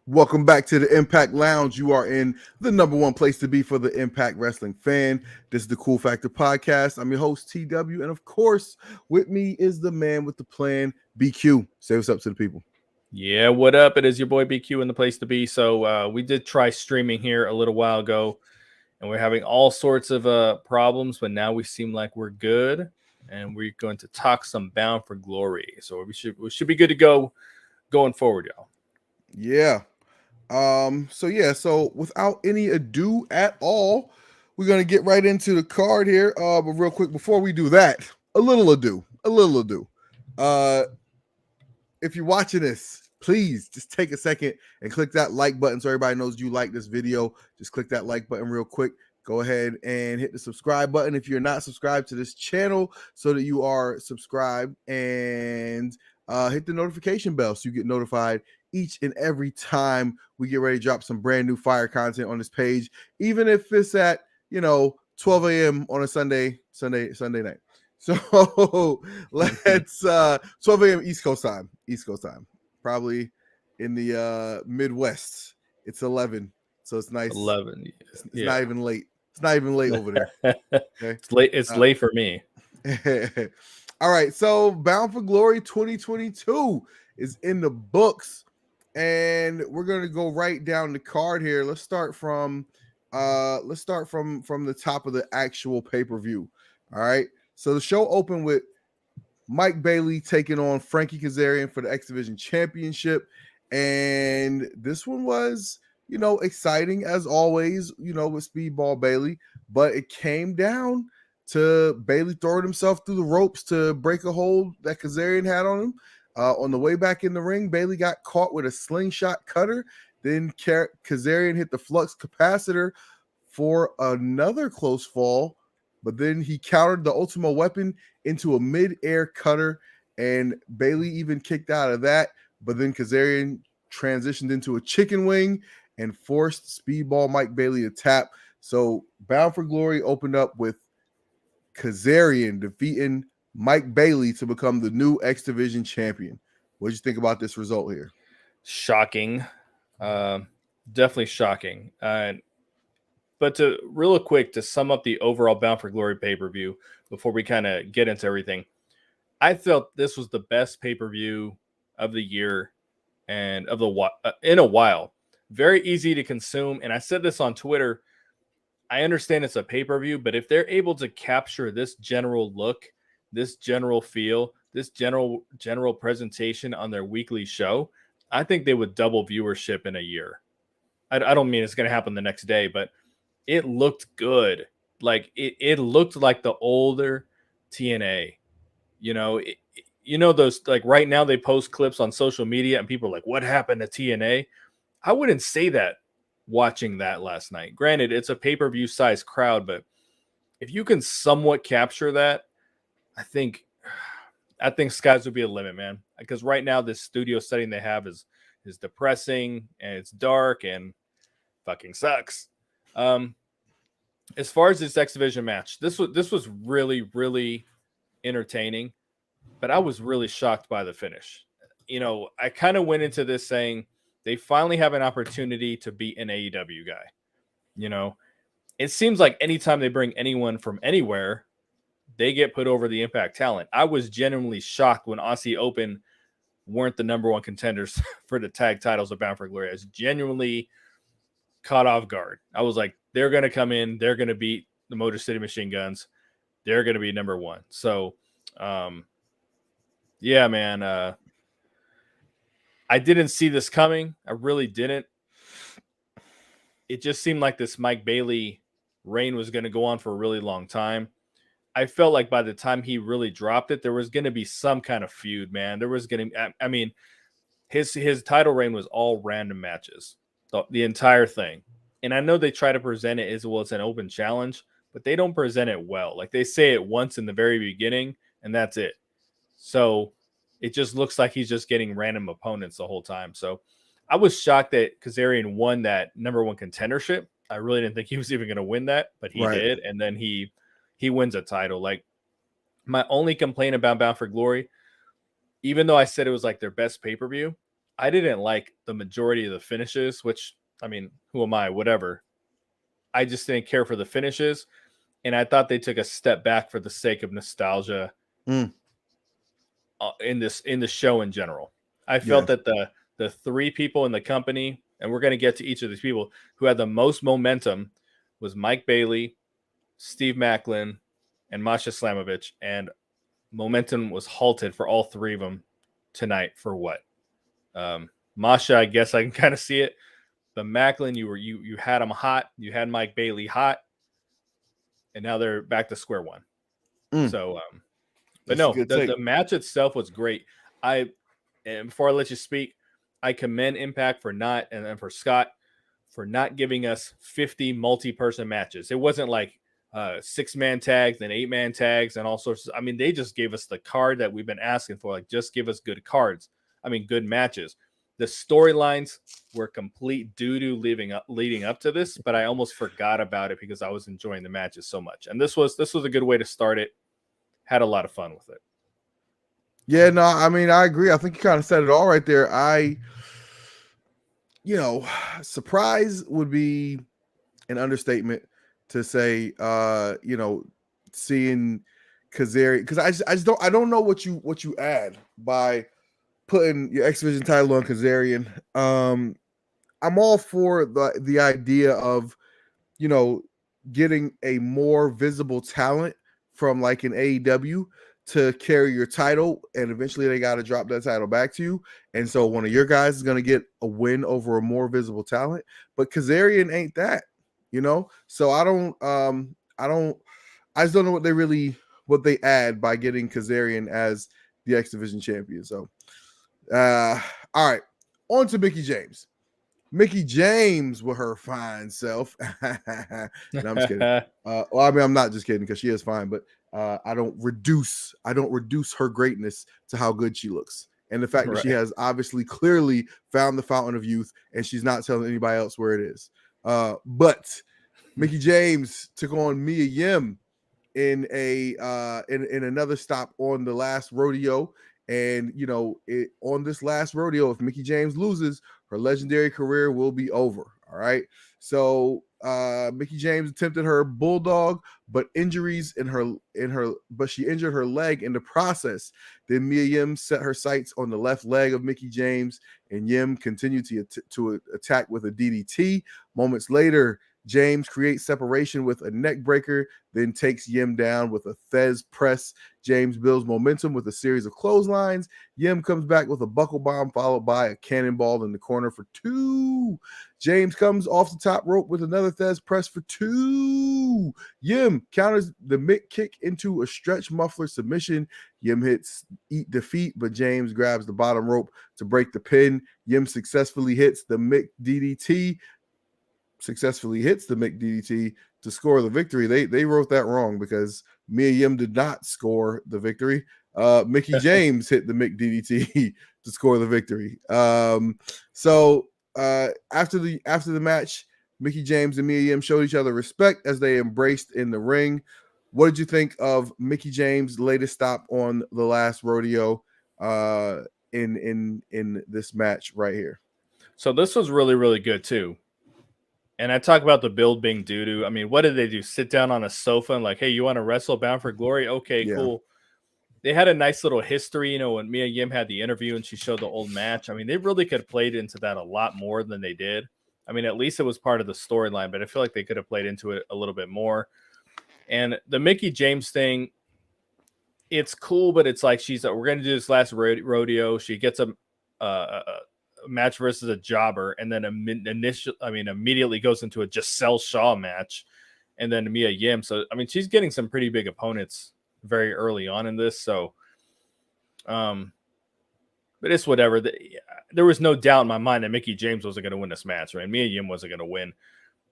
Welcome back to the Impact Lounge. You are in the number one place to be for the Impact Wrestling fan. This is the Cool Factor Podcast. I'm your host, TW. And of course, with me is the man with the plan, BQ. Say what's up to the people. Yeah, what up? It is your boy BQ in the place to be. So we did try streaming here a little while ago, and we're having all sorts of problems, but now we seem like we're good, and we're going to talk some Bound for Glory. So we should be good to go going forward, y'all. Yeah. So without any ado at all, we're gonna get right into the card here. But real quick, before we do that, a little ado. If you're watching this, please just take a second and click that like button so everybody knows you like this video. Just click that like button real quick. Go ahead and hit the subscribe button if you're not subscribed to this channel so that you are subscribed, and hit the notification bell so you get notified each and every time we get ready to drop some brand new fire content on this page, even if it's at 12 a.m. on a Sunday night. So let's 12 a.m. East Coast time, probably in the Midwest. It's 11, so it's nice. 11. It's not even late. It's not even late over there. Okay? It's late for me. All right, so Bound for Glory 2022 is in the books, and we're gonna go right down the card here. Let's start from the top of the actual pay-per-view. All right. So the show opened with Mike Bailey taking on Frankie Kazarian for the X Division Championship. And this one was, exciting as always, with Speedball Bailey. But it came down to Bailey throwing himself through the ropes to break a hold that Kazarian had on him. On the way back in the ring, Bailey got caught with a slingshot cutter. Then Kazarian hit the flux capacitor for another close fall. But then he countered the Ultimo Weapon into a mid-air cutter, and Bailey even kicked out of that. But then Kazarian transitioned into a chicken wing and forced Speedball Mike Bailey to tap. So Bound for Glory opened up with Kazarian defeating Mike Bailey to become the new X Division champion. What did you think about this result here? Shocking. Definitely shocking. But real quick, to sum up the overall Bound for Glory pay-per-view before we kind of get into everything, I felt this was the best pay-per-view of the year and of the in a while. Very easy to consume, and I said this on Twitter. I understand it's a pay-per-view, but if they're able to capture this general look, this general feel, this general presentation on their weekly show, I think they would double viewership in a year. I don't mean it's going to happen the next day, but it looked good. Like it looked like the older TNA. Those, like, right now they post clips on social media and people are like, what happened to TNA? I wouldn't say that watching that last night. Granted, it's a pay-per-view size crowd, but if you can somewhat capture that, I think skies would be a limit, man. Because right now this studio setting they have is depressing and it's dark and fucking sucks. As far as this X Division match, this was really, really entertaining, but I was really shocked by the finish. I kind of went into this saying they finally have an opportunity to beat an AEW guy. It seems like anytime they bring anyone from anywhere, they get put over the Impact talent. I was genuinely shocked when Aussie Open weren't the number one contenders for the tag titles of Bound for Glory. I was genuinely caught off guard. I was like, they're going to come in, they're going to beat the Motor City Machine Guns, they're going to be number one. So, yeah, man, I didn't see this coming. I really didn't. It just seemed like this Mike Bailey reign was going to go on for a really long time. I felt like by the time he really dropped it, there was going to be some kind of feud, man. There was going to, I mean, his title reign was all random matches, the entire thing. And I know they try to present it as, well, it's an open challenge, but they don't present it well. Like, they say it once in the very beginning, and that's it. So it just looks like he's just getting random opponents the whole time. So I was shocked that Kazarian won that number one contendership. I really didn't think he was even going to win that, but he did. And then he wins a title. Like, my only complaint about Bound for Glory, even though I said it was like their best pay-per-view, I didn't like the majority of the finishes, which, I mean, who am I? Whatever. I just didn't care for the finishes. And I thought they took a step back for the sake of nostalgia in the show in general. I felt that the three people in the company, and we're going to get to each of these people, who had the most momentum was Mike Bailey, Steve Macklin, and Masha Slamovich. And momentum was halted for all three of them tonight for what? Masha, I guess I can kind of see it. But Macklin, you had him hot. You had Mike Bailey hot. And now they're back to square one. So, but no, the match itself was great. And before I let you speak, I commend Impact for not, and then for Scott for not giving us 50 multi-person matches. It wasn't like 6-man tags and 8-man tags and all sorts of, I mean, they just gave us the card that we've been asking for. Like, just give us good cards. I mean, good matches. The storylines were complete doo-doo leading up to this, but I almost forgot about it because I was enjoying the matches so much. And this was a good way to start it. Had a lot of fun with it. Yeah, no, I mean, I agree. I think you kind of said it all right there. Surprise would be an understatement to say, seeing Kazarian, because I don't know what you add by putting your X Division title on Kazarian. I'm all for the idea of, getting a more visible talent from like an AEW to carry your title, and eventually they got to drop that title back to you. And so one of your guys is going to get a win over a more visible talent, but Kazarian ain't that, So I just don't know what they add by getting Kazarian as the X Division champion. So, all right, on to Mickie James. Mickie James with her fine self. No, I'm just kidding. I'm not just kidding, because she is fine, but I don't reduce her greatness to how good she looks. And the fact that she has obviously clearly found the fountain of youth, and she's not telling anybody else where it is. But Mickie James took on Mia Yim in another stop on the last rodeo. And, on this last rodeo, if Mickie James loses, her legendary career will be over. All right. So Mickie James attempted her bulldog, but she injured her leg in the process. Then Mia Yim set her sights on the left leg of Mickie James, and Yim continued to attack with a DDT. Moments later, James creates separation with a neck breaker, then takes Yim down with a Thez press. James builds momentum with a series of clotheslines. Yim comes back with a buckle bomb, followed by a cannonball in the corner for 2. James comes off the top rope with another Thez press for 2. Yim counters the Mick kick into a stretch muffler submission. Yim hits Eat Defeat, but James grabs the bottom rope to break the pin. Yim successfully hits the Mick DDT. To score the victory. They wrote that wrong, because Mia Yim did not score the victory. Mickie James hit the Mick DDT to score the victory. So after the match, Mickie James and Mia Yim showed each other respect as they embraced in the ring. What did you think of Mickie James' latest stop on the last rodeo in this match right here? So this was really, really good too. And I talk about the build being doo-doo. I mean, what did they do? Sit down on a sofa and like, hey, you want to wrestle Bound for Glory? Okay, cool. They had a nice little history, when Mia Yim had the interview and she showed the old match. I mean, they really could have played into that a lot more than they did. I mean, at least it was part of the storyline, but I feel like they could have played into it a little bit more. And the Mickie James thing, it's cool, but it's like we're going to do this last rodeo. She gets a match versus a jobber, and then immediately goes into a Giselle Shaw match, and then Mia Yim. So I mean, she's getting some pretty big opponents very early on in this. So, but it's whatever. There was no doubt in my mind that Mickie James wasn't going to win this match, right? Mia Yim wasn't going to win,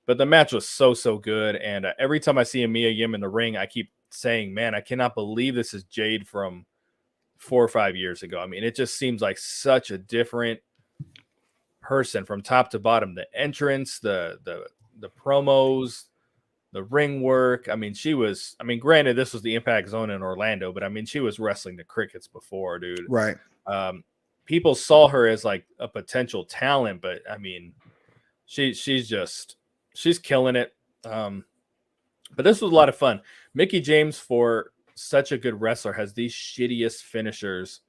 but the match was so good. And every time I see a Mia Yim in the ring, I keep saying, man, I cannot believe this is Jade from 4 or 5 years ago. I mean, it just seems like such a different person from top to bottom. The entrance, the promos, the ring work. I mean, granted, this was the Impact Zone in Orlando, but I mean, she was wrestling the crickets before, dude. Right. people saw her as like a potential talent, but I mean, she's killing it. But this was a lot of fun. Mickie James, for such a good wrestler, has these shittiest finishers.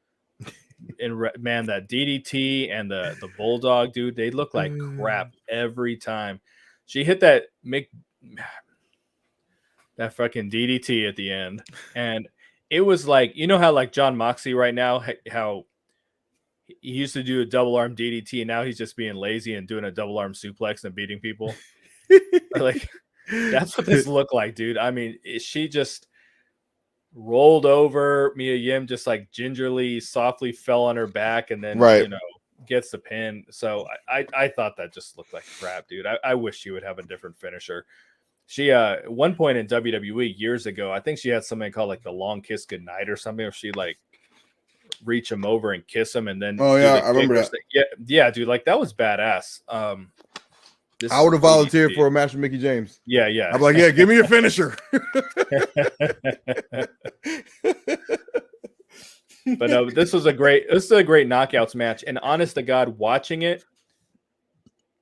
Man, that DDT and the bulldog, dude, they look like crap every time. She hit that fucking DDT at the end, and it was like, you know how like John Moxley right now, how he used to do a double arm DDT, and now he's just being lazy and doing a double arm suplex and beating people. Like, that's what this looked like, dude. I mean, she just rolled over. Mia Yim just like gingerly, softly fell on her back, and then gets the pin. So I thought that just looked like crap, dude. I wish she would have a different finisher. She at one point in WWE years ago, I think she had something called like the long kiss goodnight or something, where she like reach him over and kiss him, and then I remember that. Yeah, dude, like that was badass. I would have volunteered for a match with Mickie James. Yeah. I'm like, yeah, give me your finisher. But no, this is a great knockouts match. And honest to God, watching it,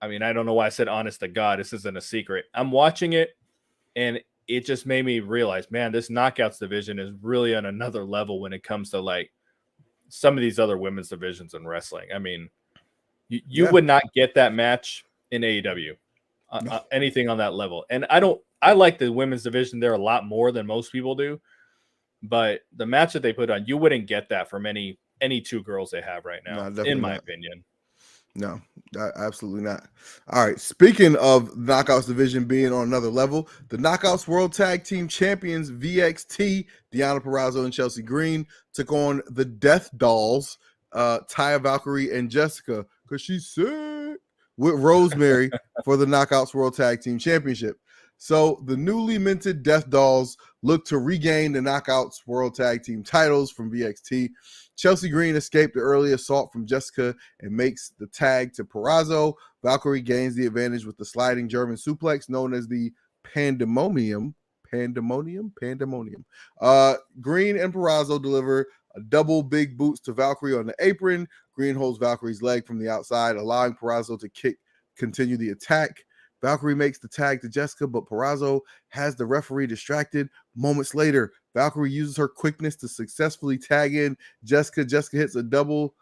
I mean, I don't know why I said honest to God. This isn't a secret. I'm watching it, and it just made me realize, man, this knockouts division is really on another level when it comes to like some of these other women's divisions in wrestling. I mean, you would not get that match in AEW, anything on that level. And I like the women's division there a lot more than most people do, but the match that they put on, you wouldn't get that from any two girls they have right now, in my opinion. No, absolutely not. All right. Speaking of Knockouts division being on another level, the Knockouts World Tag Team Champions VXT, Deonna Purrazzo and Chelsea Green, took on the Death Dolls, Taya Valkyrie and Jessica, because she's sick, with Rosemary for the Knockouts World Tag Team Championship. So the newly minted Death Dolls look to regain the Knockouts World Tag Team titles from VXT. Chelsea Green escaped the early assault from Jessica and makes the tag to Purrazzo. Valkyrie gains the advantage with the sliding German suplex known as the Pandemonium. Green and Purrazzo deliver a double big boots to Valkyrie on the apron. Green holds Valkyrie's leg from the outside, allowing Purrazzo to continue the attack. Valkyrie makes the tag to Jessica, but Purrazzo has the referee distracted. Moments later, Valkyrie uses her quickness to successfully tag in Jessica. Jessica hits a double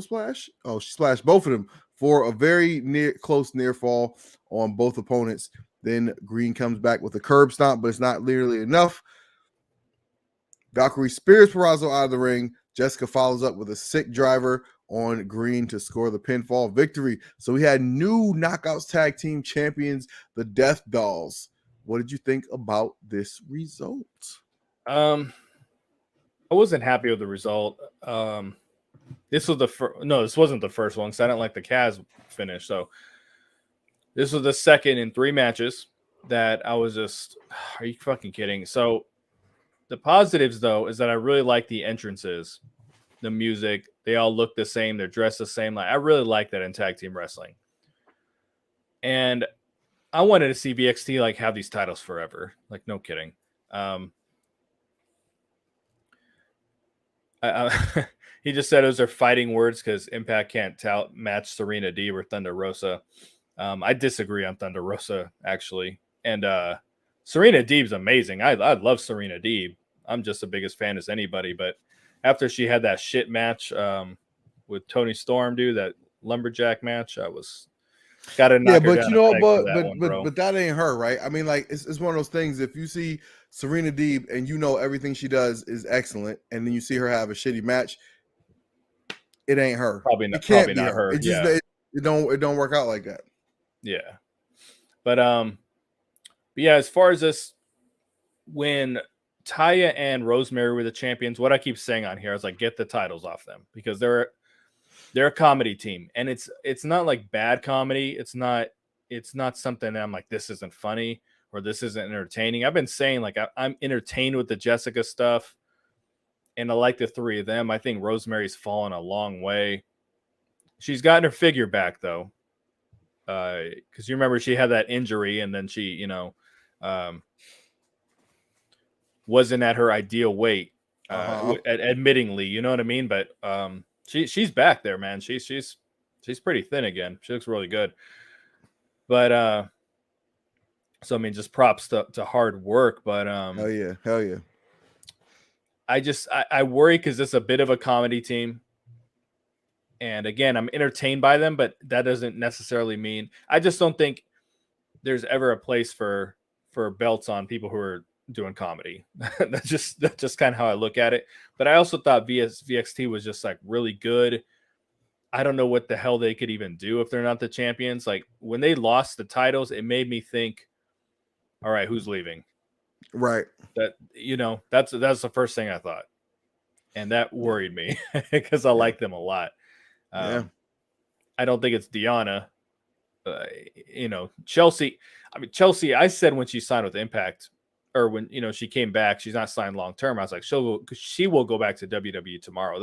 splash. Oh, she splashed both of them for a very close near fall on both opponents. Then Green comes back with a curb stomp, but it's not nearly enough. Valkyrie spears Purrazzo out of the ring. Jessica follows up with a sick driver on Green to score the pinfall victory. So we had new Knockouts Tag Team Champions, the Death Dolls. What did you think about this result? I wasn't happy with the result. This was this wasn't the first one, because I didn't like the Kaz finish. So this was the second in 3 matches that I was just, are you fucking kidding? So the positives, though, is that I really like the entrances, the music. They all look the same. They're dressed the same. Like, I really like that in tag team wrestling. And I wanted to see VXT like have these titles forever. Like, no kidding. He just said those are fighting words because Impact can't match Serena Deeb or Thunder Rosa. I disagree on Thunder Rosa, actually. And Serena Deeb's amazing. I love Serena Deeb. I'm just the biggest fan as anybody. But after she had that shit match with Tony Storm, dude, that lumberjack match, I was got to knock her down. You know, but that ain't her, right? I mean, like it's one of those things. If you see Serena Deeb and you know everything she does is excellent, and then you see her have a shitty match, it ain't her. Probably not her. It just it don't work out like that. Yeah, but yeah. As far as this, when Taya and Rosemary were the champions, what I keep saying on here is like, get the titles off them, because they're a comedy team, and it's not like bad comedy. It's not something that I'm like, this isn't funny or this isn't entertaining. I've been saying like I'm entertained with the Jessica stuff, and I like the 3 of them. I think Rosemary's fallen a long way. She's gotten her figure back though, because you remember she had that injury, and then she wasn't at her ideal weight. Admittingly, you know what I mean? But she's back there, man. She's pretty thin again. She looks really good. But so I mean, just props to hard work. But hell yeah. I worry because it's a bit of a comedy team. And again, I'm entertained by them, but that doesn't necessarily mean I just don't think there's ever a place for belts on people who are doing comedy. that's just kind of how I look at it. But I also thought VXT was just like really good. I don't know what the hell they could even do if they're not the champions. Like when they lost the titles, it made me think, all right, who's leaving? Right. That, you know, that's the first thing I thought. And that worried me because I like them a lot. Yeah. I don't think it's Deanna. You know, Chelsea. I mean, Chelsea, I said when she signed with Impact, or when, you know, she came back, she's not signed long term. I was like, she will go back to WWE tomorrow.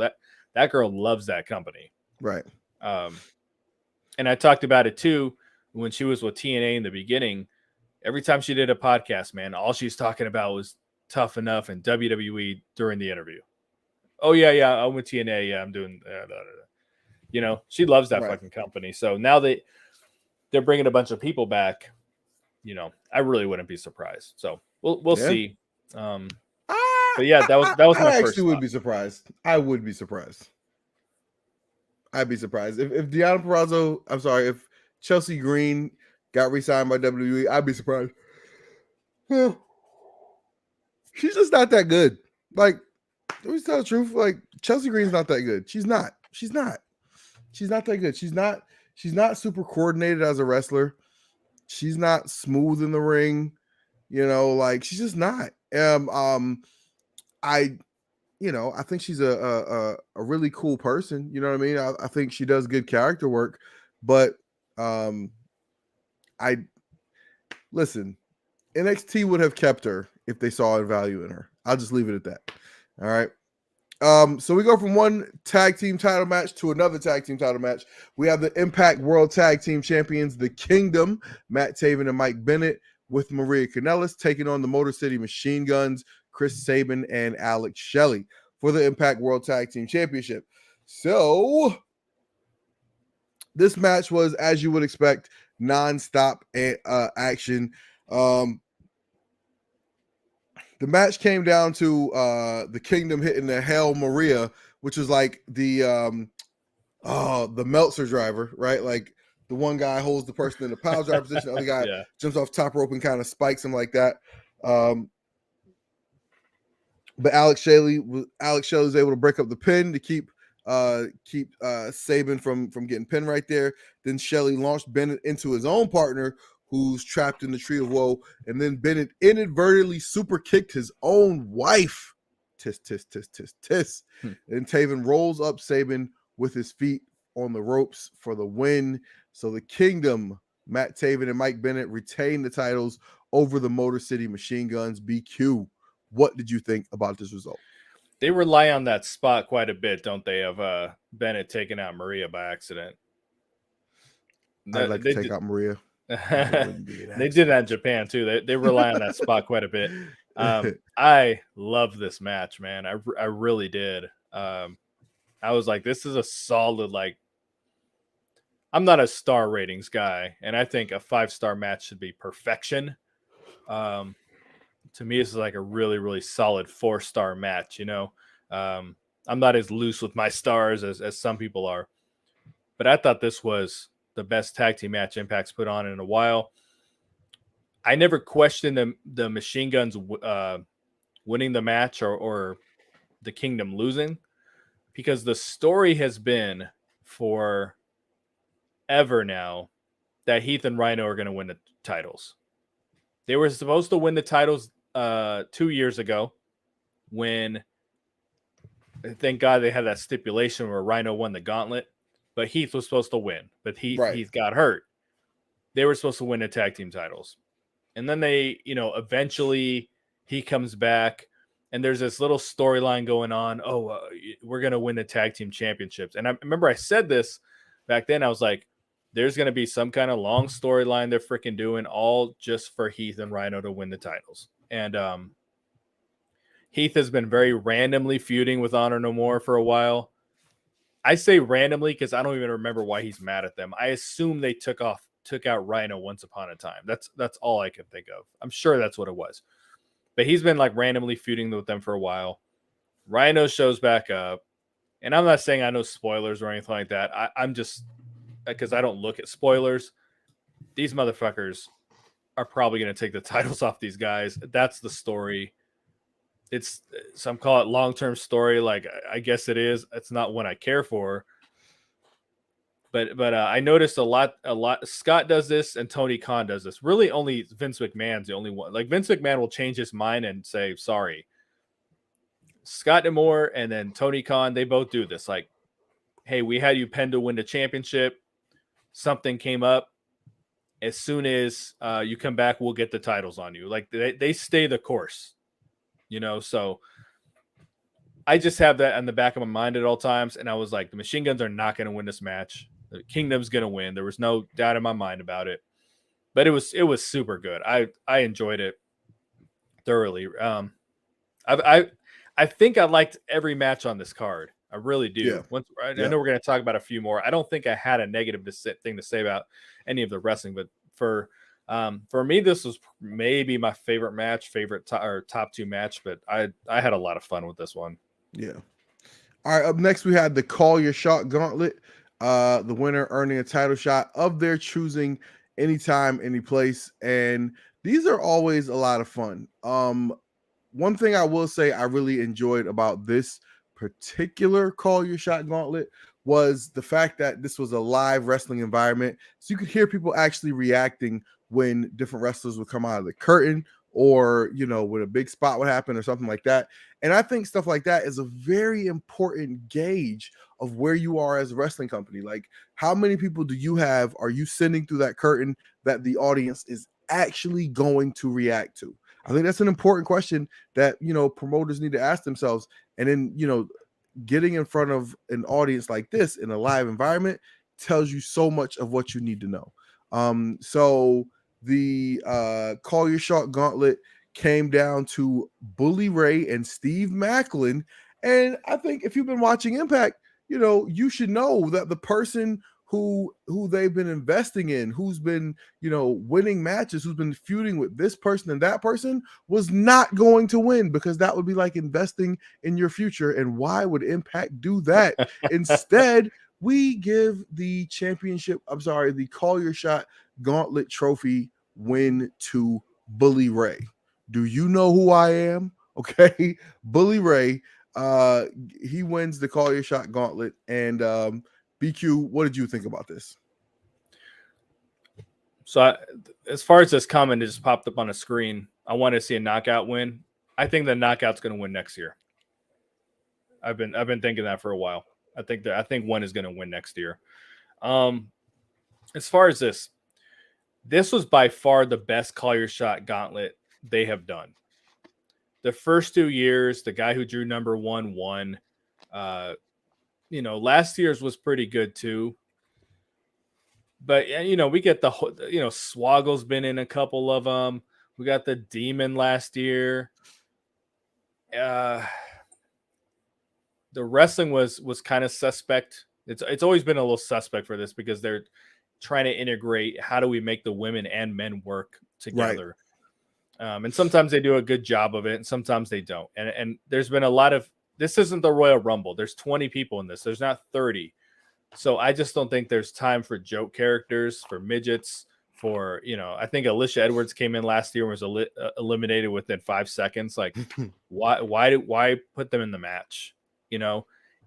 That girl loves that company. Right. And I talked about it too when she was with TNA in the beginning. Every time she did a podcast, man, all she's talking about was Tough Enough and WWE during the interview. Oh yeah, I'm with TNA. Yeah, I'm doing. You know, she loves that fucking company. So now they're bringing a bunch of people back. You know, I really wouldn't be surprised. So we'll see. But yeah, that was my first. I actually would be surprised. I would be surprised. I'd be surprised if Deanna Purrazzo. I'm sorry, if Chelsea Green got re-signed by WWE, I'd be surprised. Well, she's just not that good. Like, let me tell the truth. Like, Chelsea Green's not that good. She's not. She's not that good. She's not super coordinated as a wrestler. She's not smooth in the ring. You know, like she's just not. I think she's a really cool person. You know what I mean? I think she does good character work, but listen, NXT would have kept her if they saw a value in her. I'll just leave it at that. All right. So we go from one tag team title match to another tag team title match. We have the Impact World Tag Team Champions, The Kingdom, Matt Taven and Mike Bennett, with Maria Kanellis taking on the Motor City Machine Guns, Chris Sabin and Alex Shelley, for the Impact World Tag Team Championship. So this match was, as you would expect, nonstop action. The match came down to the Kingdom hitting the Hail Maria, which was like the Meltzer driver, right? Like the one guy holds the person in the pile driver position, the other guy jumps off top rope and kind of spikes him like that. But Alex Shelley was able to break up the pin to keep Sabin from getting pinned right there. Then Shelley launched Bennett into his own partner, who's trapped in the Tree of Woe, and then Bennett inadvertently super kicked his own wife. Tisk, tisk, tisk, tisk, tisk. And Taven rolls up Sabin with his feet on the ropes for the win. So the Kingdom, Matt Taven and Mike Bennett, retain the titles over the Motor City Machine Guns. BQ, what did you think about this result? They rely on that spot quite a bit, don't they, of Bennett taking out Maria by accident. I'd like to take out Maria. They did that in Japan too. They rely on that spot quite a bit. I love this match, man. I really did. I was like, this is a solid, like, I'm not a star ratings guy, and I think a 5-star match should be perfection. To me, this is like a really, really solid 4-star match. You know, I'm not as loose with my stars as some people are, but I thought this was the best tag team match Impact's put on in a while. I never questioned the Machine Guns winning the match or the Kingdom losing, because the story has been for ever now that Heath and Rhino are going to win the titles. They were supposed to win the titles 2 years ago, when, thank God, they had that stipulation where Rhino won the gauntlet, but Heath was supposed to win, but Heath got hurt. They were supposed to win the tag team titles. And then they, eventually he comes back, and there's this little storyline going on. We're going to win the tag team championships. And I remember I said this back then. I was like, there's going to be some kind of long storyline they're freaking doing, all just for Heath and Rhino to win the titles. And Heath has been very randomly feuding with Honor No More for a while. I say randomly because I don't even remember why he's mad at them. I assume they took out Rhino once upon a time. That's all I can think of. I'm sure that's what it was. But he's been like randomly feuding with them for a while. Rhino shows back up. And I'm not saying I know spoilers or anything like that. I'm just, because I don't look at spoilers. These motherfuckers are probably going to take the titles off these guys. That's the story. It's some call it long-term story. Like, I guess it is. It's not one I care for. But I noticed a lot. Scott does this and Tony Khan does this. Really, only Vince McMahon's the only one. Like, Vince McMahon will change his mind and say sorry. Scott D'Amore and then Tony Khan, they both do this. Like, hey, we had you pinned to win the championship. Something came up. As soon as you come back, we'll get the titles on you. Like, they stay the course, So I just have that in the back of my mind at all times. And I was like, the Machine Guns are not going to win this match. The Kingdom's going to win. There was no doubt in my mind about it. But it was super good. I enjoyed it thoroughly. I think I liked every match on this card. I really do. Yeah. I know we're going to talk about a few more. I don't think I had a negative thing to say about any of the wrestling, but for me, this was maybe my favorite match, top two match. But I had a lot of fun with this one. Yeah. All right. Up next, we had the Call Your Shot Gauntlet. The winner earning a title shot of their choosing, anytime, any place, and these are always a lot of fun. One thing I will say I really enjoyed about this particular Call Your Shot Gauntlet was the fact that this was a live wrestling environment. So you could hear people actually reacting when different wrestlers would come out of the curtain, or, when a big spot would happen or something like that. And I think stuff like that is a very important gauge of where you are as a wrestling company. Like, how many people are you sending through that curtain that the audience is actually going to react to? I think that's an important question that, promoters need to ask themselves. And then, getting in front of an audience like this in a live environment tells you so much of what you need to know. So the Call Your Shot Gauntlet came down to Bully Ray and Steve Maclin. And I think if you've been watching Impact, you should know that the person who they've been investing in, who's been, winning matches, who's been feuding with this person and that person, was not going to win, because that would be like investing in your future. And why would Impact do that? Instead, we give the the Call Your Shot Gauntlet trophy win to Bully Ray. Do you know who I am? Okay. Bully Ray, he wins the Call Your Shot Gauntlet. And BQ, what did you think about this? So as far as this comment that just popped up on a screen, I want to see a knockout win. I think the knockout's going to win next year. I've been thinking that for a while. I think one is going to win next year. As far as this was by far the best Call Your Shot Gauntlet they have done. The first 2 years, the guy who drew number one won. Last year's was pretty good too. But, we get Swoggle's been in a couple of them. We got the Demon last year. The wrestling was kind of suspect. It's always been a little suspect for this, because they're trying to integrate how do we make the women and men work together. Right. And sometimes they do a good job of it, and sometimes they don't. And there's been a lot of, this isn't the Royal Rumble. There's 20 people in this. There's not 30. So I just don't think there's time for joke characters, for midgets, for, I think Alicia Edwards came in last year and was eliminated within 5 seconds. Like, why put them in the match?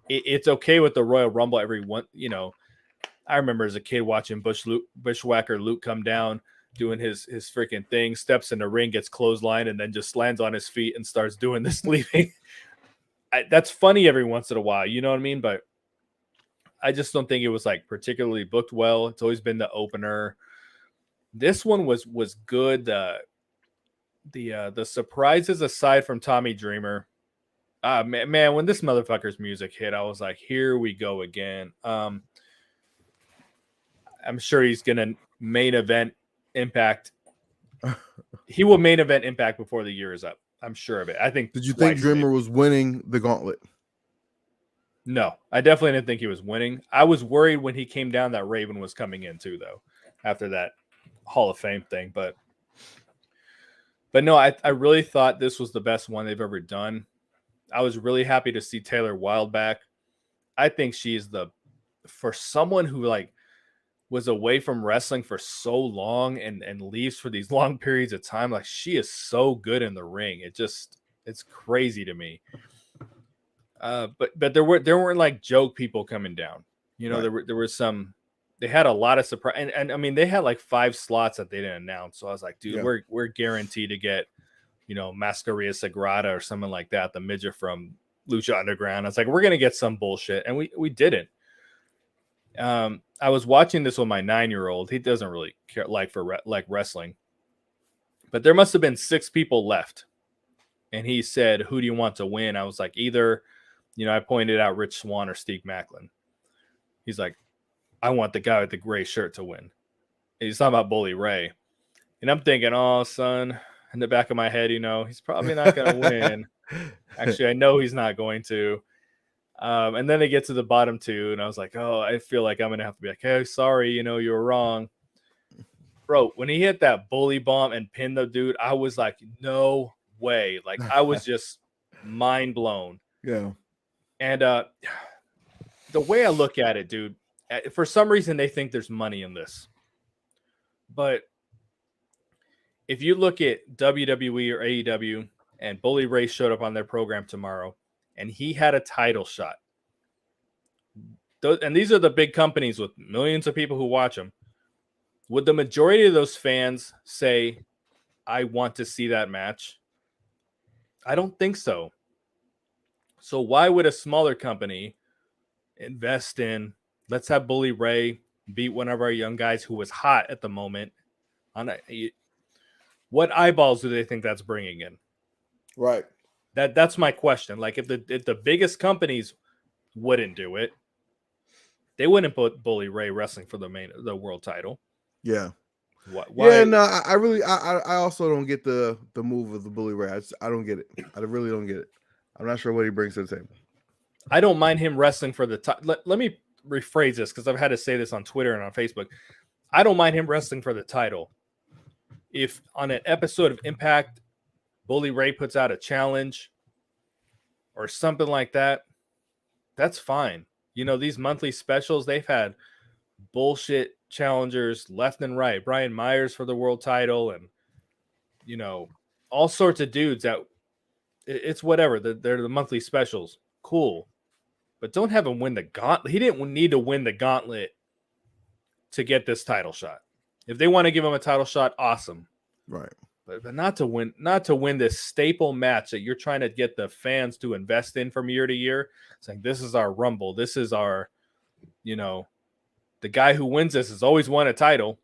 It's okay with the Royal Rumble I remember as a kid watching Bushwhacker Luke come down, doing his freaking thing, steps in the ring, gets clotheslined, and then just lands on his feet and starts doing this leaping. That's funny every once in a while, you know what I mean? But I just don't think it was like particularly booked well. It's always been the opener. This one was good. The surprises aside from Tommy Dreamer, man, when this motherfucker's music hit, I was like, here we go again. I'm sure he's gonna main event Impact. He will main event Impact before the year is up. I'm sure of it. I think. Did you think twice, Dreamer maybe. was winning the gauntlet? No, I definitely didn't think he was winning. I was worried when he came down that Raven was coming in too, though, after that Hall of Fame thing. But no, I really thought this was the best one they've ever done. I was really happy to see Taylor Wilde back. I think she's for someone who like was away from wrestling for so long and leaves for these long periods of time. Like, she is so good in the ring. It's crazy to me. But there weren't like joke people coming down. You know, Right. there was some. They had a lot of surprise, and I mean they had like 5 slots that they didn't announce. So I was like, dude, Yeah. we're guaranteed to get, you know, Mascaria Sagrada or something like that, the midget from Lucha Underground. I was like, we're gonna get some bullshit, and we didn't. I was watching this with my 9-year-old. He doesn't really care like wrestling, but there must have been 6 people left, and he said, "Who do you want to win?" I was like, either, you know, I pointed out Rich Swann or Steve Macklin. He's like, I want the guy with the gray shirt to win. And he's talking about Bully Ray, and I'm thinking, oh, son, in the back of my head, you know, he's probably not going to win. Actually, I know he's not going to. And then they get to the bottom 2, and I was like, oh, I feel like I'm going to have to be like, hey, sorry, you know, you were wrong. Bro, when he hit that bully bomb and pinned the dude, I was like, no way. Like, I was just mind blown. Yeah. And the way I look at it, dude, for some reason they think there's money in this. But if you look at WWE or AEW and Bully Ray showed up on their program tomorrow and he had a title shot, and these are the big companies with millions of people who watch them, would the majority of those fans say, I want to see that match? I don't think so. So why would a smaller company invest in, let's have Bully Ray beat one of our young guys who was hot at the moment? What eyeballs do they think that's bringing in? Right. That's my question. Like, if the biggest companies wouldn't do it, they wouldn't put Bully Ray wrestling for the world title. Yeah. Why? Yeah, no, I also don't get the move of the Bully Ray. I don't get it. I really don't get it. I'm not sure what he brings to the table. I don't mind him wrestling for the title. Let me rephrase this, because I've had to say this on Twitter and on Facebook. I don't mind him wrestling for the title. If on an episode of Impact, Bully Ray puts out a challenge or something like that, that's fine. You know, these monthly specials, they've had bullshit challengers left and right. Brian Myers for the world title, and, you know, all sorts of dudes that it's whatever. They're the monthly specials. Cool. But don't have him win the gauntlet. He didn't need to win the gauntlet to get this title shot. If they want to give him a title shot, awesome. Right. But not to win this staple match that you're trying to get the fans to invest in from year to year. It's like, this is our Rumble. This is our, you know, the guy who wins this has always won a title.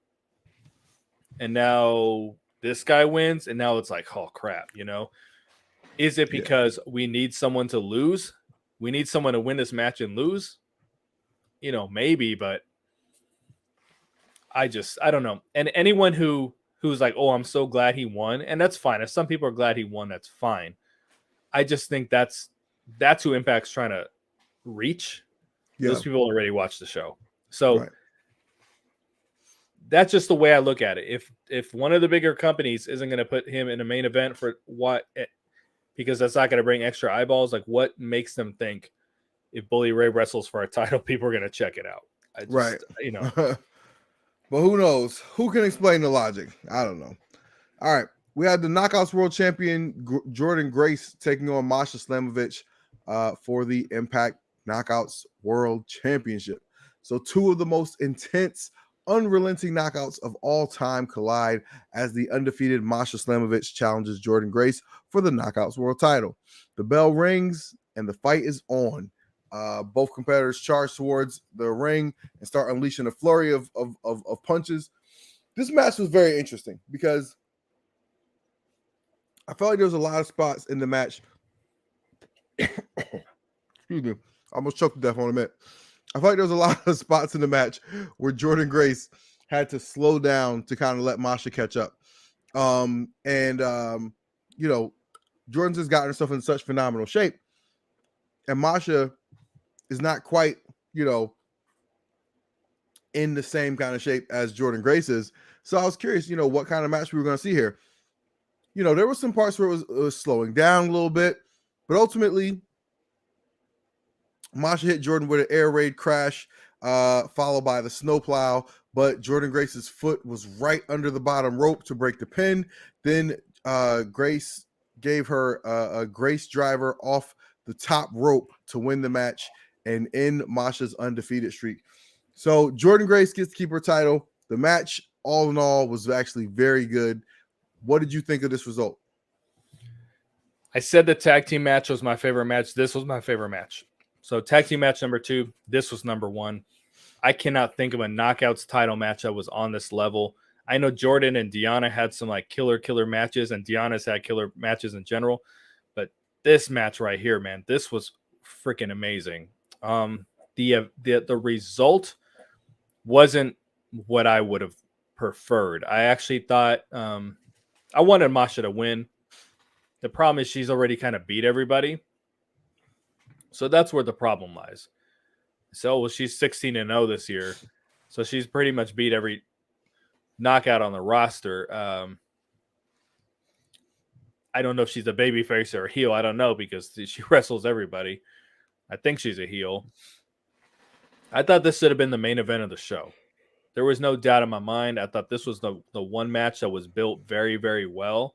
And now this guy wins, and now it's like, oh crap, you know? Is it because we need someone to lose? We need someone to win this match and lose? You know, maybe, but I don't know. And anyone who's like, oh, I'm so glad he won, and that's fine. If some people are glad he won, that's fine. I just think that's who Impact's trying to reach. Yeah. Those people already watched the show. So that's just the way I look at it. If one of the bigger companies isn't going to put him in a main event for what, because that's not going to bring extra eyeballs, like, what makes them think if Bully Ray wrestles for a title, people are going to check it out? You know. But who knows? Who can explain the logic? I don't know. All right. We had the Knockouts World Champion Jordan Grace taking on Masha Slamovich for the Impact Knockouts World Championship. So 2 of the most intense, unrelenting knockouts of all time collide as the undefeated Masha Slamovich challenges Jordan Grace for the Knockouts World title. The bell rings and the fight is on. Both competitors charge towards the ring and start unleashing a flurry of punches. This match was very interesting because I felt like there was a lot of spots in the match. Excuse me. I almost choked to death on a minute. I felt like there was a lot of spots in the match where Jordan Grace had to slow down to kind of let Masha catch up. You know, Jordan's has gotten herself in such phenomenal shape, and Masha is not quite, in the same kind of shape as Jordan Grace is. So I was curious, what kind of match we were going to see here. There was some parts where it was slowing down a little bit, but ultimately, Masha hit Jordan with an air raid crash, followed by the snowplow, but Jordan Grace's foot was right under the bottom rope to break the pin. Then Grace gave her a Grace driver off the top rope to win the match and end Masha's undefeated streak. So Jordan Grace gets to keep her title. The match, all in all, was actually very good. What did you think of this result? I said the tag team match was my favorite match. This was my favorite match. So tag team match number 2, this was number 1. I cannot think of a knockouts title match that was on this level. I know Jordan and Deonna had some like killer matches, and Deonna's had killer matches in general. But this match right here, man, this was freaking amazing. The result wasn't what I would have preferred. I actually thought I wanted Masha to win. The problem is she's already kind of beat everybody. So that's where the problem lies. So, well, she's 16-0 this year. So she's pretty much beat every knockout on the roster. I don't know if she's a babyface or a heel. I don't know because she wrestles everybody. I think she's a heel. I thought this should have been the main event of the show. There was no doubt in my mind. I thought this was the one match that was built very, very well.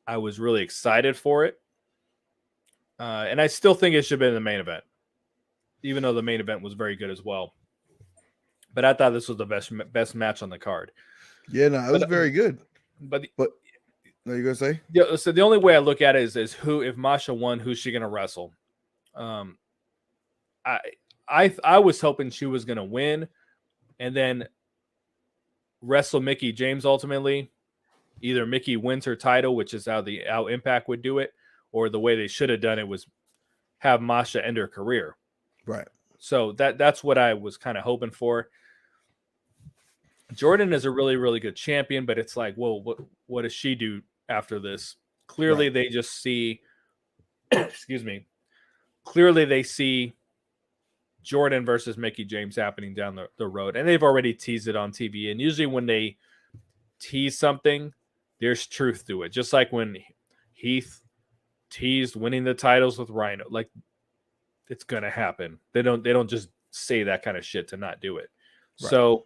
I was really excited for it. And I still think it should have been the main event, even though the main event was very good as well. But I thought this was the best match on the card. Yeah, no, it was very good. But no, you gonna say? Yeah. So the only way I look at it is who, if Masha won, who's she gonna wrestle? I was hoping she was gonna win, and then wrestle Mickie James ultimately. Either Mickie wins her title, which is how Impact would do it, or the way they should have done it was have Masha end her career. Right. So that's what I was kind of hoping for. Jordan is a really, really good champion, but it's like, well, what does she do after this? Clearly, They just see, excuse me, clearly they see Jordan versus Mickie James happening down the road, and they've already teased it on TV. And usually when they tease something, there's truth to it. Just like when Heath teased winning the titles with Rhino, like it's gonna happen. They don't just say that kind of shit to not do it. Right. So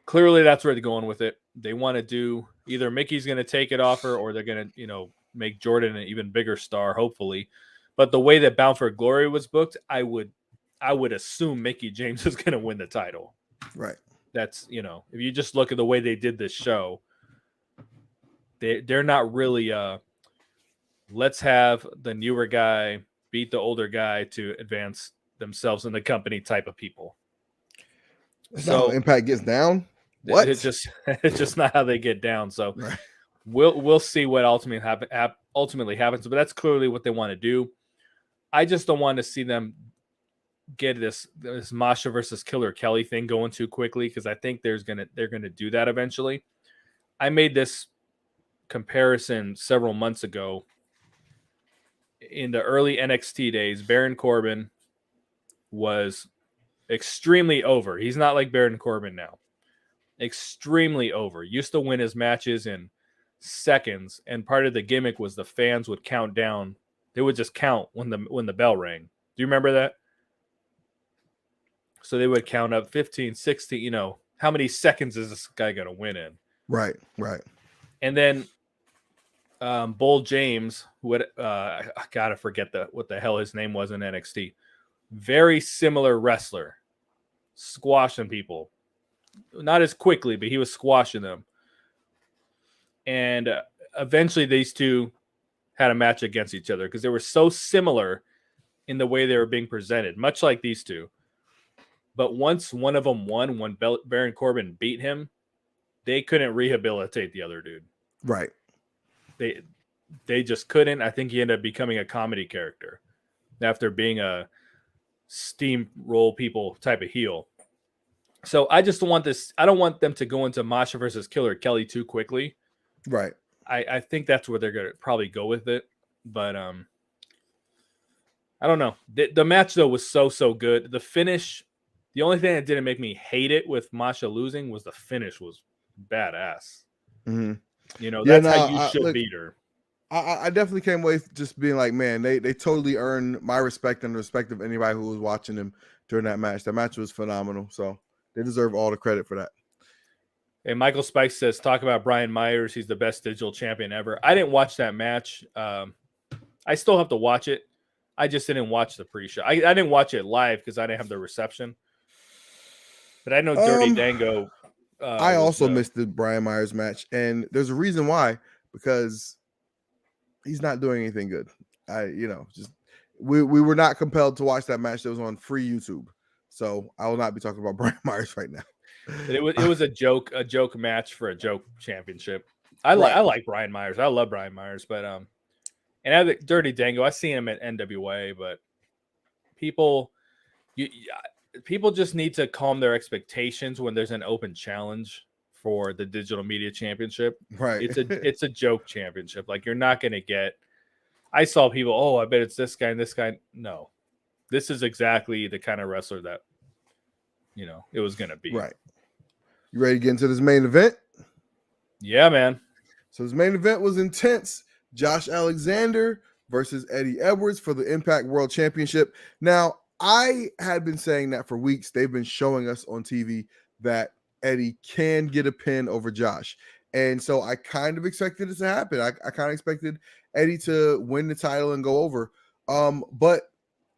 clearly that's where they're going with it. They want to do either Mickey's going to take it off her, or they're going to, make Jordan an even bigger star, hopefully. But the way that Bound for Glory was booked, I would assume Mickie James is going to win the title. Right. That's, if you just look at the way they did this show, they're not really let's have the newer guy beat the older guy to advance themselves in the company type of people. So Impact gets down. What? It's just not how they get down. So right. we'll see what ultimately happens. But that's clearly what they want to do. I just don't want to see them get this Masha versus Killer Kelly thing going too quickly, because I think they're gonna do that eventually. I made this comparison several months ago. In the early NXT days, Baron Corbin was extremely over. He's not like Baron Corbin now. Extremely over. Used to win his matches in seconds, and part of the gimmick was the fans would count down. They would just count when the bell rang. Do you remember that? So they would count up 15, 16, how many seconds is this guy going to win in? Right. And then Bull James, I gotta forget what the hell his name was in NXT. Very similar wrestler, squashing people, not as quickly, but he was squashing them. And eventually, these two had a match against each other because they were so similar in the way they were being presented, much like these two. But once one of them won, when Baron Corbin beat him, they couldn't rehabilitate the other dude. Right. They just couldn't. I think he ended up becoming a comedy character after being a steamroll people type of heel. So I just don't want this. I don't want them to go into Masha versus Killer Kelly too quickly. Right. I think that's where they're gonna probably go with it. But I don't know. The match though was so good. The finish, the only thing that didn't make me hate it with Masha losing was the finish was badass. Mm-hmm. You know, Yeah, that's no, how you should beat her. I definitely came away just being like, man, they totally earned my respect and the respect of anybody who was watching them during that match. That match was phenomenal. So they deserve all the credit for that. And Michael Spike says, talk about Brian Myers. He's the best digital champion ever. I didn't watch that match. I still have to watch it. I just didn't watch the pre-show. I didn't watch it live because I didn't have the reception. But I know Dirty Dango. I also missed the Brian Myers match. And there's a reason why, because he's not doing anything good. We were not compelled to watch that match that was on free YouTube. So I will not be talking about Brian Myers right now. It was a joke match for a joke championship. I like Brian Myers. I love Brian Myers, but and I have Dirty Dango. I seen him at NWA, but people just need to calm their expectations when there's an open challenge for the digital media championship. Right. It's a joke championship. Like, you're not going to get. I saw people, oh, I bet it's this guy and this guy. No, this is exactly the kind of wrestler that, it was going to be. Right. You ready to get into this main event? Yeah, man. So this main event was intense. Josh Alexander versus Eddie Edwards for the Impact World Championship. Now, I had been saying that for weeks. They've been showing us on TV that Eddie can get a pin over Josh. And so I kind of expected it to happen. I kind of expected Eddie to win the title and go over. But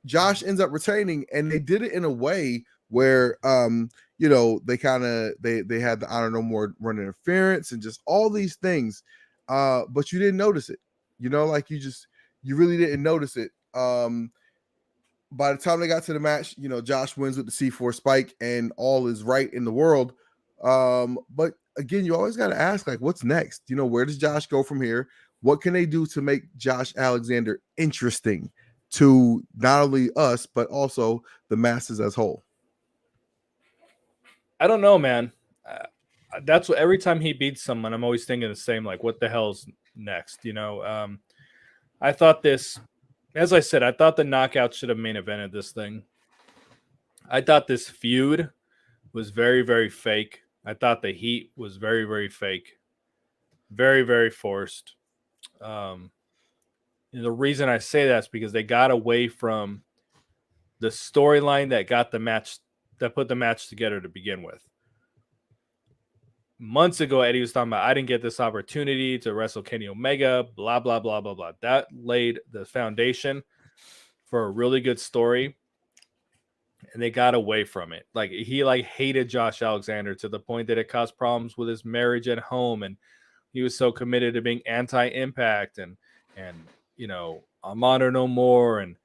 Josh ends up retaining, and they did it in a way where they kind of they had the Honor No More run interference and just all these things. But you didn't notice it. You really didn't notice it. By the time they got to the match, Josh wins with the C4 spike and all is right in the world. But again, you always got to ask, like, what's next? Where does Josh go from here? What can they do to make Josh Alexander interesting to not only us, but also the masses as whole? I don't know, man. That's what every time he beats someone, I'm always thinking the same, like, what the hell's next? I thought this, as I said, I thought the knockout should have main evented this thing. I thought this feud was very, very fake. I thought the heat was very, very fake. Very, very forced. The reason I say that is because they got away from the storyline that got the match, that put the match together to begin with. Months ago, Eddie was talking about, I didn't get this opportunity to wrestle Kenny Omega, blah, blah, blah, blah, blah. That laid the foundation for a really good story, and they got away from it. Like, he hated Josh Alexander to the point that it caused problems with his marriage at home, and he was so committed to being anti-Impact and I'm Honor No More, and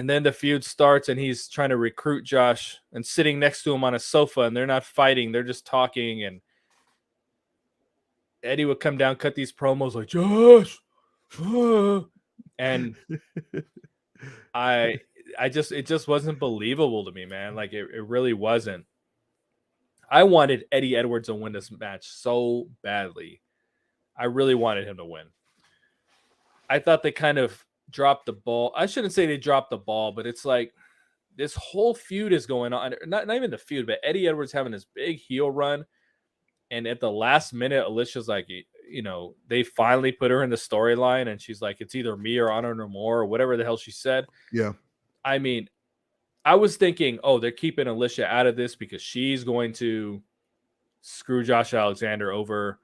then the feud starts, and he's trying to recruit Josh and sitting next to him on a sofa, and they're not fighting. They're just talking. And Eddie would come down, cut these promos like, Josh. And it just wasn't believable to me, man. Like, it really wasn't. I wanted Eddie Edwards to win this match so badly. I really wanted him to win. I thought they kind of dropped the ball. I shouldn't say they dropped the ball, but it's like this whole feud is going on. Not even the feud, but Eddie Edwards having this big heel run. And at the last minute, Alicia's like, they finally put her in the storyline, and she's like, it's either me or Honor No More, or whatever the hell she said. Yeah. I mean, I was thinking, oh, they're keeping Alicia out of this because she's going to screw Josh Alexander over.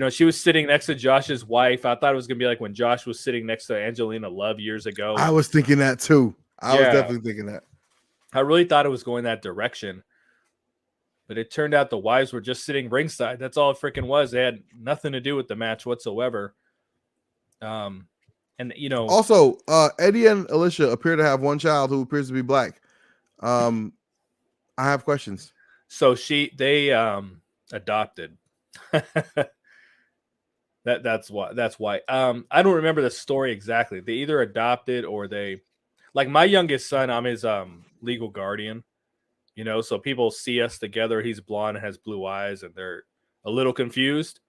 She was sitting next to Josh's wife. I thought it was going to be like when Josh was sitting next to Angelina Love years ago. I was thinking that too. I was definitely thinking that. I really thought it was going that direction. But it turned out the wives were just sitting ringside. That's all it freaking was. They had nothing to do with the match whatsoever. Also, Eddie and Alicia appear to have one child who appears to be black. I have questions. So they adopted. That's why. I don't remember the story exactly. They either adopted or they, like, my youngest son, I'm his legal guardian. So people see us together. He's blonde and has blue eyes, and they're a little confused.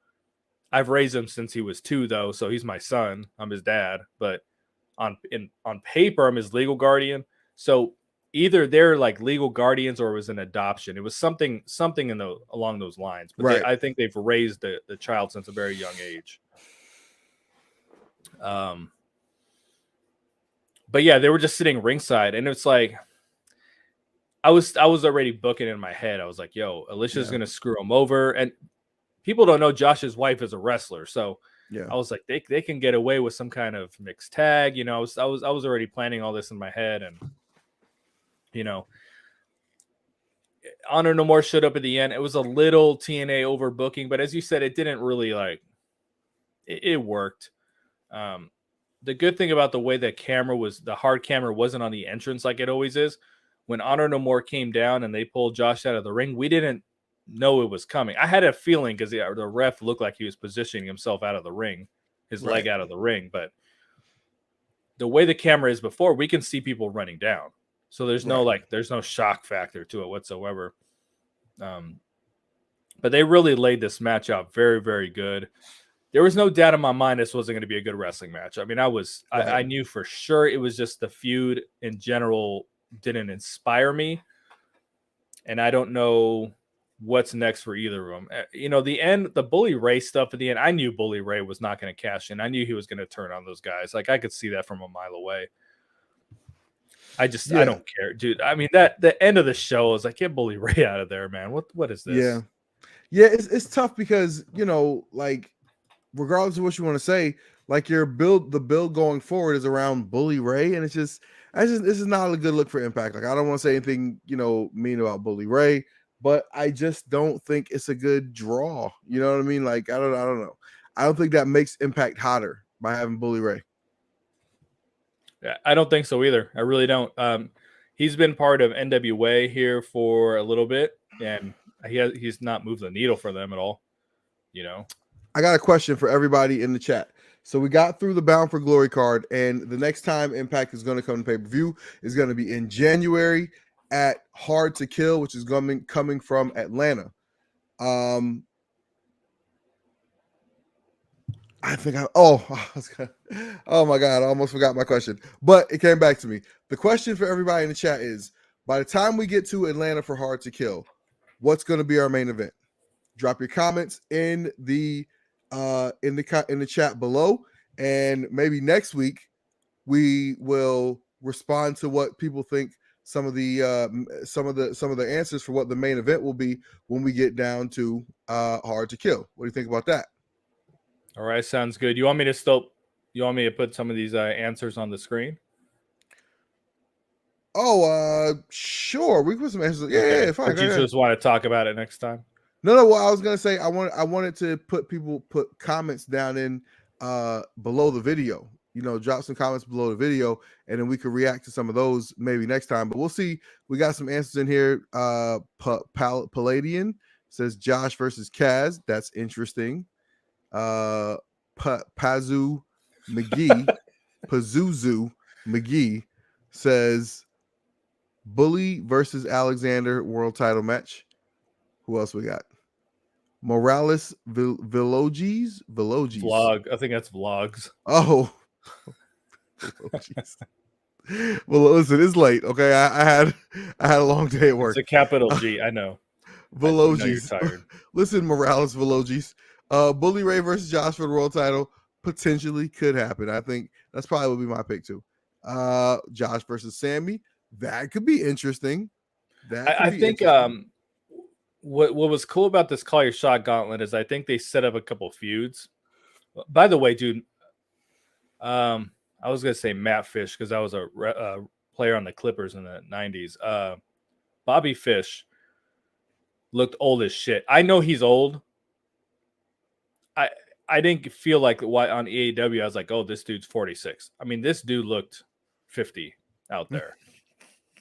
I've raised him since he was 2, though, so he's my son. I'm his dad, but on paper, I'm his legal guardian. So either they're like legal guardians or it was an adoption. It was something along those lines. But Right. I think they've raised the child since a very young age. But yeah, they were just sitting ringside, and it's like I was already booking in my head. I was like, "Yo, Alicia's gonna screw him over," and people don't know Josh's wife is a wrestler, so Yeah. I was like, they can get away with some kind of mixed tag. You know, I was already planning all this in my head, and you know, Honor No More showed up at the end. It was a little TNA overbooking, but as you said, it didn't really like. It worked. The good thing about the way that the hard camera wasn't on the entrance like it always is. When Honor No More came down and they pulled Josh out of the ring, we didn't know it was coming. I had a feeling because the ref looked like he was positioning himself out of the ring, his leg out of the ring. But the way the camera is before, we can see people running down. So there's no shock factor to it whatsoever. But they really laid this match out very, very good. There was no doubt in my mind this wasn't going to be a good wrestling match. I mean, I knew for sure it was just the feud in general didn't inspire me. And I don't know what's next for either of them. You know, the Bully Ray stuff at the end, I knew Bully Ray was not going to cash in. I knew he was going to turn on those guys. Like, I could see that from a mile away. I don't care, dude. I mean, the end of the show was like, get Bully Ray out of there, man. What is this? Yeah, it's tough because, you know, like, regardless of what you want to say, like the build going forward is around Bully Ray, and this is not a good look for Impact. Like, I don't want to say anything, you know, mean about Bully Ray, but I just don't think it's a good draw. You know what I mean? Like, I don't know. I don't think that makes Impact hotter by having Bully Ray. Yeah, I don't think so either. I really don't. He's been part of NWA here for a little bit, and he's not moved the needle for them at all. You know. I got a question for everybody in the chat. So we got through the Bound for Glory card, and the next time Impact is going to come to pay-per-view is going to be in January at Hard to Kill, which is coming from Atlanta. Oh my God, I almost forgot my question, but it came back to me. The question for everybody in the chat is, by the time we get to Atlanta for Hard to Kill, what's going to be our main event? Drop your comments in the chat below, and maybe next week we will respond to what people think some of the answers for what the main event will be when we get down to Hard to Kill. What do you think about that? All right, sounds good. You want me to put some of these answers on the screen? Oh, sure. We can put some answers. Yeah, fine. Or do you just want to talk about it next time? No. Well, I was gonna say I wanted to put comments down in below the video. You know, drop some comments below the video, and then we could react to some of those maybe next time. But we'll see. We got some answers in here. Palladian says Josh versus Kaz. That's interesting. Pazuzu McGee says Bully versus Alexander world title match. Who else we got? Morales Vlogis. Vlog. I think that's vlogs. Oh. Well, listen, it's late. Okay, I had a long day at work. It's a capital G. I know. Vlogis. You're tired. Listen, Morales Vlogis. Bully Ray versus Josh for the world title potentially could happen. I think that's probably would be my pick too. Josh versus Sammy. That could be interesting. I think what was cool about this Call Your Shot Gauntlet is I think they set up a couple feuds. By the way, dude, I was gonna say Matt Fish because I was a player on the Clippers in the 90s. Bobby Fish looked old as shit. I know he's old. I didn't feel like on AEW I was like, oh, this dude's 46. I mean, this dude looked 50 out there.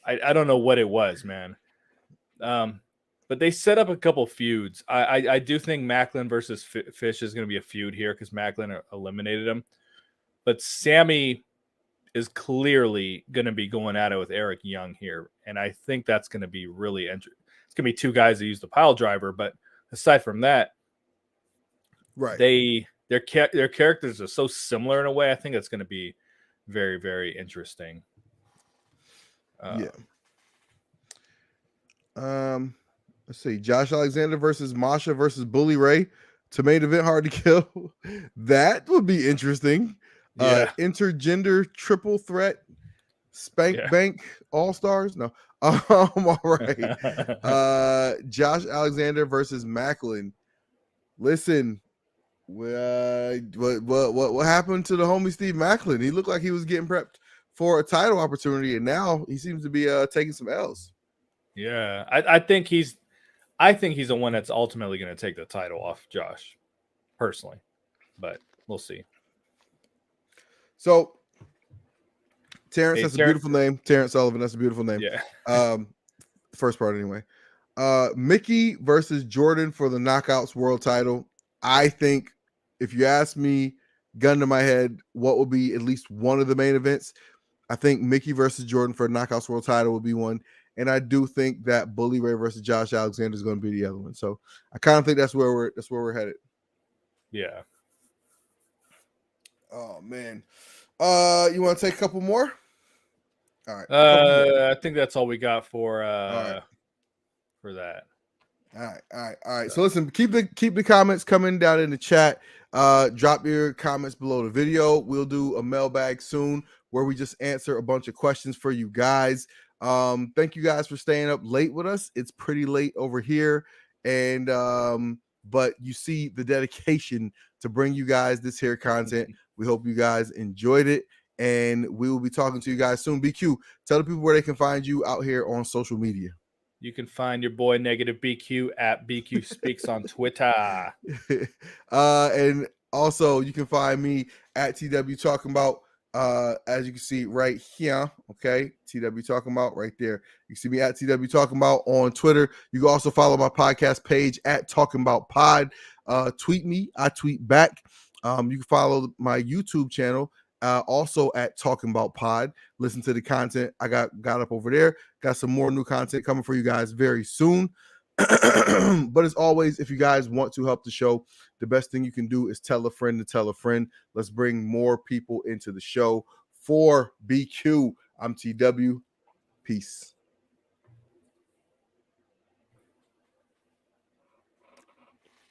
I don't know what it was, man. But they set up a couple feuds. I do think Macklin versus Fish is going to be a feud here because Macklin eliminated him. But Sammy is clearly going to be going at it with Eric Young here. And I think that's going to be really interesting. It's going to be two guys that use the pile driver. But aside from that, Right. their characters are so similar in a way. I think it's going to be very, very interesting. Yeah. Let's see. Josh Alexander versus Masha versus Bully Ray to main event Hard to Kill. That would be interesting. Yeah. Intergender triple threat spank Yeah. bank all stars. No. All right. Josh Alexander versus Macklin. Listen, what happened to the homie Steve Macklin? He looked like he was getting prepped for a title opportunity, and now he seems to be taking some L's. Yeah, I think he's the one that's ultimately going to take the title off Josh, personally, but we'll see. So Terrence, that's a beautiful name. Terrence Sullivan, that's a beautiful name. Yeah. First part anyway. Mickie versus Jordan for the Knockouts World title. I think if you ask me, gun to my head, what will be at least one of the main events, I think Mickie versus Jordan for the Knockouts World title will be one. And I do think that Bully Ray versus Josh Alexander is going to be the other one. So I kind of think that's where we're headed. Yeah. Oh man. You want to take a couple more? All right. I think that's all we got for for that. All right. So listen, keep the comments coming down in the chat. Drop your comments below the video. We'll do a mailbag soon where we just answer a bunch of questions for you guys. Thank you guys for staying up late with us. It's pretty late over here, and but you see the dedication to bring you guys this here content. We hope you guys enjoyed it, and we will be talking to you guys soon. BQ, tell the people where they can find you out here on social media. You can find your boy Negative BQ at BQ Speaks on Twitter. And also you can find me at TW Talking About, as you can see right here. Okay, TW Talking About right there. You can see me at TW Talking About on Twitter. You can also follow my podcast page at Talking About Pod. Tweet me, I tweet back. You can follow my YouTube channel. Also at Talking About Pod. Listen to the content I got up over there. Got some more new content coming for you guys very soon. But as always, if you guys want to help the show, the best thing you can do is tell a friend to tell a friend. Let's bring more people into the show. For BQ, I'm TW. Peace.